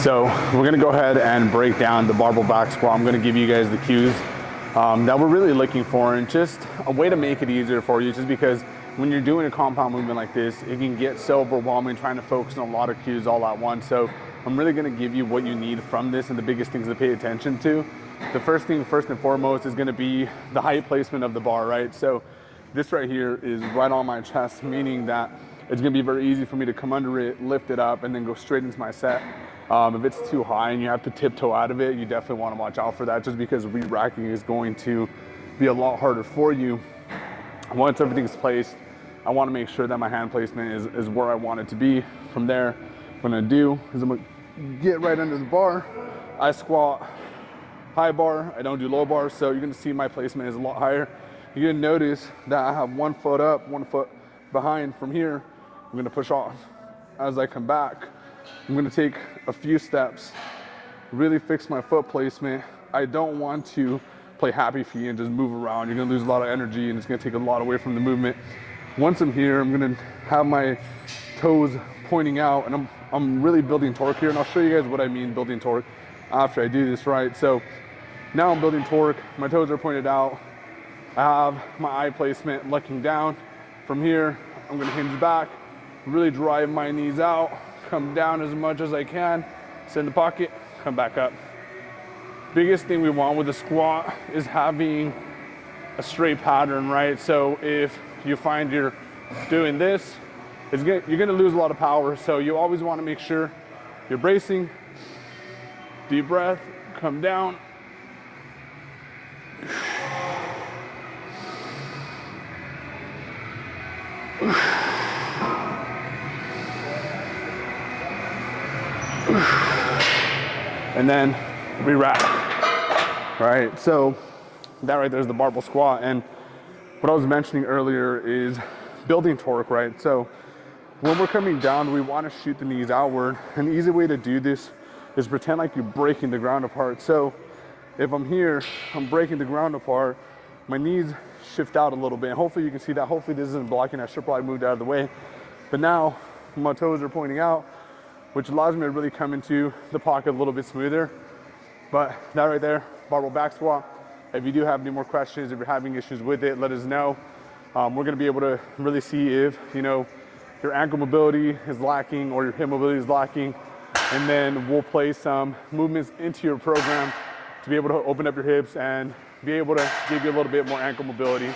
So we're gonna go ahead and break down the barbell back squat. I'm gonna give you guys the cues that we're really looking for, and just a way to make it easier for you, just because when you're doing a compound movement like this, it can get so overwhelming trying to focus on a lot of cues all at once. So I'm really gonna give you what you need from this and the biggest things to pay attention to. The first thing, first and foremost, is gonna be the height placement of the bar, right? So this right here is right on my chest, meaning that it's gonna be very easy for me to come under it, lift it up, and then go straight into my set. If it's too high and you have to tiptoe out of it, you definitely wanna watch out for that, just because re-racking is going to be a lot harder for you. Once everything's placed, I wanna make sure that my hand placement is where I want it to be. From there, what I'm gonna do is I'm gonna get right under the bar. I squat high bar, I don't do low bar, so you're gonna see my placement is a lot higher. You're gonna notice that I have 1 foot up, 1 foot behind. From here, I'm gonna push off. As I come back, I'm gonna take a few steps, really fix my foot placement. I don't want to play happy feet and just move around. You're gonna lose a lot of energy and it's gonna take a lot away from the movement. Once I'm here, I'm gonna have my toes pointing out, and I'm really building torque here, and I'll show you guys what I mean building torque after I do this, right? So now I'm building torque, my toes are pointed out, I have my eye placement looking down. From here, I'm gonna hinge back, really drive my knees out, come down as much as I can, sit in the pocket, come back up. Biggest thing we want with a squat is having a straight pattern, right? So if you find you're doing this, you're gonna lose a lot of power. So you always wanna make sure you're bracing, deep breath, come down. And then we rack, right? So that right there is the barbell squat. And what I was mentioning earlier is building torque, right? So when we're coming down, we want to shoot the knees outward. An easy way to do this is pretend like you're breaking the ground apart. So if I'm here, I'm breaking the ground apart, my knees shift out a little bit. And hopefully you can see that. Hopefully this isn't blocking. I should probably moved out of the way. But now my toes are pointing out, which allows me to really come into the pocket a little bit smoother. But that right there, barbell back squat. If you do have any more questions, if you're having issues with it, let us know. We're gonna be able to really see if, your ankle mobility is lacking or your hip mobility is lacking. And then we'll play some movements into your program to be able to open up your hips and be able to give you a little bit more ankle mobility.